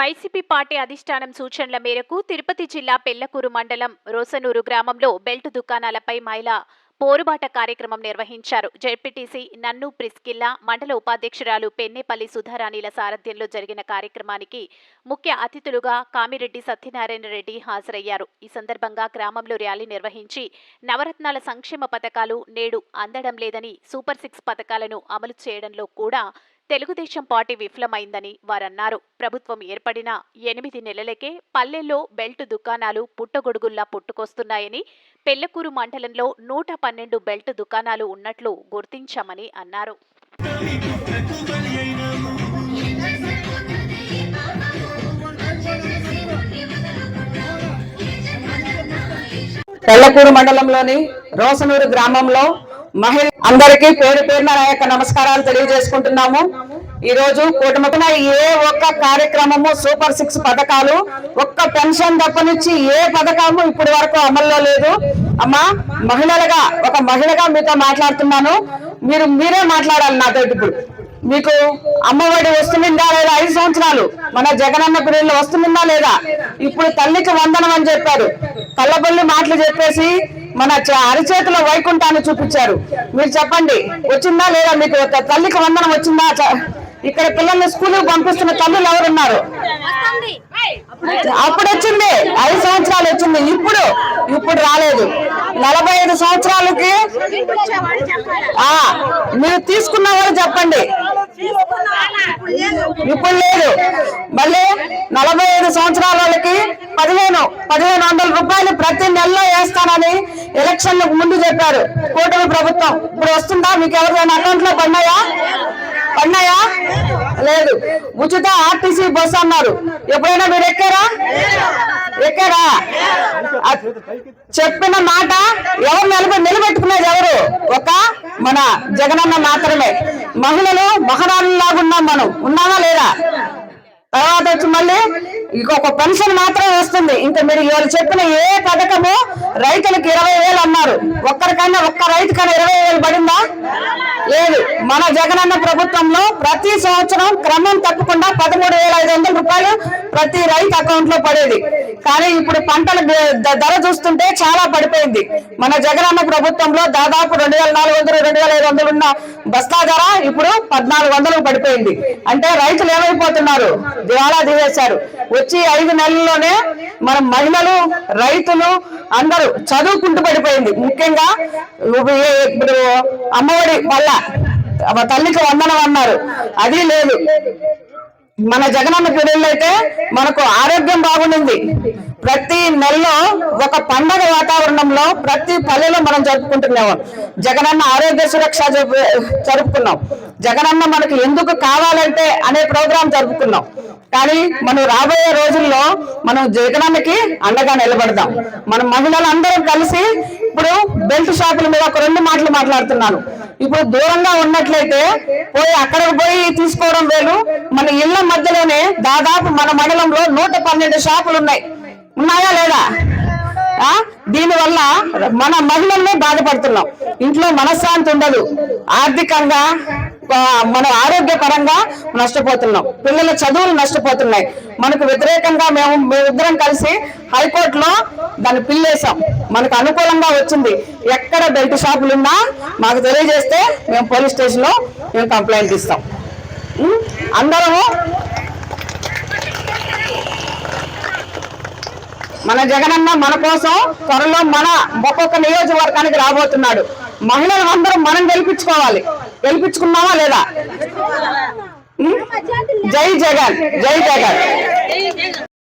YCP party అధిష్టానం సూచనల మేరకు తిరుపతి జిల్లా పెళ్లకూరు మండలం రోసనూరు గ్రామంలో బెల్ట్ దుకాణాలపై మహిళా పోరుబాట కార్యక్రమం నిర్వహించారు. జెడ్పీటీసీ నన్ను ప్రిస్కిల్లా, మండల ఉపాధ్యక్షురాలు పెన్నేపల్లి సుధారాణిల సారథ్యంలో జరిగిన కార్యక్రమానికి ముఖ్య అతిథులుగా కామిరెడ్డి సత్యనారాయణ రెడ్డి హాజరయ్యారు. ఈ సందర్భంగా గ్రామంలో ర్యాలీ నిర్వహించి నవరత్నాల సంక్షేమ పథకాలు నేడు అందడం లేదని, సూపర్ 6 పథకాలను అమలు చేయడంలో కూడా తెలుగుదేశం పార్టీ విఫలమైందని వారన్నారు. ప్రభుత్వం ఏర్పడిన 8 నెలలకే పల్లెల్లో బెల్ట్ దుకాణాలు పుట్టగొడుగుల్లా పుట్టుకొస్తున్నాయని, పెళ్లకూరు మండలంలో 112 బెల్ట్ దుకాణాలు ఉన్నట్లు గుర్తించామని అన్నారు. పెళ్లకూరు మండలంలోని రోసనూరు గ్రామంలో మహిళ అందరికీ పేరు పేరున నా యొక్క నమస్కారాలు తెలియజేసుకుంటున్నాము. ఈ రోజు కూటమిన ఏ ఒక్క కార్యక్రమము, సూపర్ 6 పథకాలు, ఒక్క పెన్షన్ తప్పనిచ్చి ఏ పథకము ఇప్పటి వరకు అమల్లో లేదు. అమ్మా, ఒక మహిళగా మీతో మాట్లాడుతున్నాను. మీరే మాట్లాడాలి నాతో. ఇప్పుడు మీకు అమ్మఒడి వస్తుందా లేదా? 5 సంవత్సరాలు మన జగనన్న పిల్లలు వస్తుందా లేదా? ఇప్పుడు తల్లికి వందనం అని చెప్పారు. కళ్ళబొల్లి మాటలు చెప్పేసి మన అరిచేతిలో వైకుంఠాన్ని చూపించారు. మీరు చెప్పండి, వచ్చిందా లేదా? మీకు తల్లికి వందనం వచ్చిందా? ఇక్కడ పిల్లల్ని స్కూల్కి పంపిస్తున్న తల్లులు ఎవరున్నారు? అప్పుడు వచ్చింది, 5 సంవత్సరాలు వచ్చింది. ఇప్పుడు రాలేదు. 45 సంవత్సరాలకి మీరు తీసుకున్న వాళ్ళు చెప్పండి. ఇప్పుడు లేదు. మళ్ళీ 45 సంవత్సరాల వాళ్ళకి 1500 రూపాయలు ప్రతి నెలలో వేస్తానని ఎలక్షన్లకు ముందు చెప్పారు కూటమి ప్రభుత్వం. ఇప్పుడు వస్తుందా? మీకు ఎవరికైనా అకౌంట్ లో పడినాయా? లేదు. ఉచిత ఆర్టీసీ బస్సు అన్నారు. ఎప్పుడైనా మీరు ఎక్కారా? చెప్పిన మాట ఎవరు నిలబెట్టుకునేది? ఎవరు? ఒక మన జగనన్న మాత్రమే. మహిళలు మహారాణులాగా ఉన్నాం. మనం ఉన్నామా లేదా? తర్వాత వచ్చి మళ్ళీ ఇంకొక పెన్షన్ మాత్రం వస్తుంది. ఇంకా మీరు ఇవాళ చెప్పిన ఏ పథకము, రైతులకు 20,000 అన్నారు. ఒక్క రైతుకైనా 20,000 పడిందా? లేదు. మన జగనన్న ప్రభుత్వంలో ప్రతి సంవత్సరం క్రమం తప్పకుండా 13,500 రూపాయలు ప్రతి రైతు అకౌంట్ లో పడేది. కానీ ఇప్పుడు పంటల ధర చూస్తుంటే చాలా పడిపోయింది. మన జగనన్న ప్రభుత్వంలో దాదాపు 2,400, 2,500 ఉన్న బస్తా ధర ఇప్పుడు 1,400 పడిపోయింది. అంటే రైతులు ఏమైపోతున్నారు? దివాలా తీసేశారు. వచ్చి 5 నెలల్లోనే మన మహిళలు, రైతులు అందరూ చదువుకుంటూ పడిపోయింది. ముఖ్యంగా ఇప్పుడు అమ్మఒడి వల్ల తల్లికి వందనం అన్నారు, అది లేదు. మన జగనన్న పిల్లలు అయితే మనకు ఆరోగ్యం బాగుండింది. ప్రతి నెలలో ఒక పండగ వాతావరణంలో ప్రతి పల్లెలో మనం జరుపుకుంటున్నాము. జగనన్న ఆరోగ్య సురక్ష జరుపుకున్నాం. జగనన్న మనకు ఎందుకు కావాలంటే అనే ప్రోగ్రాం జరుపుకున్నాం. కానీ మనం రాబోయే రోజుల్లో మనం జగనన్నకి అండగా నిలబడదాం. మన మహిళలందరం కలిసి ఇప్పుడు బెల్ట్ షాపుల మీద ఒక 2 మాటలు మాట్లాడుతున్నాను. ఇప్పుడు దూరంగా ఉన్నట్లయితే అక్కడికి పోయి తీసుకోవడం వేలు. మన ఇళ్ల మధ్యలోనే దాదాపు మన మండలంలో 112 షాపులు ఉన్నాయా లేదా? దీనివల్ల మన మహిళల్ని బాధపడుతున్నాం. ఇంట్లో మనశ్శాంతి ఉండదు. ఆర్థికంగా మన ఆరోగ్యపరంగా నష్టపోతున్నాం. పిల్లల చదువులు నష్టపోతున్నాయి. మనకు వ్యతిరేకంగా మేమిద్దరం కలిసి హైకోర్టులో దాన్ని పిల్లేసాం. మనకు అనుకూలంగా వచ్చింది. ఎక్కడ బెల్ట్ షాపులు ఉన్నా మాకు తెలియజేస్తే మేము పోలీస్ స్టేషన్లో కంప్లైంట్ ఇస్తాం. అందరము మన జగనన్న మన కోసం త్వరలో మన ఒక్కొక్క నియోజకవర్గానికి రాబోతున్నాడు. మహిళలు అందరం మనం గెలిపించుకున్నామా లేదా? జై జగన్.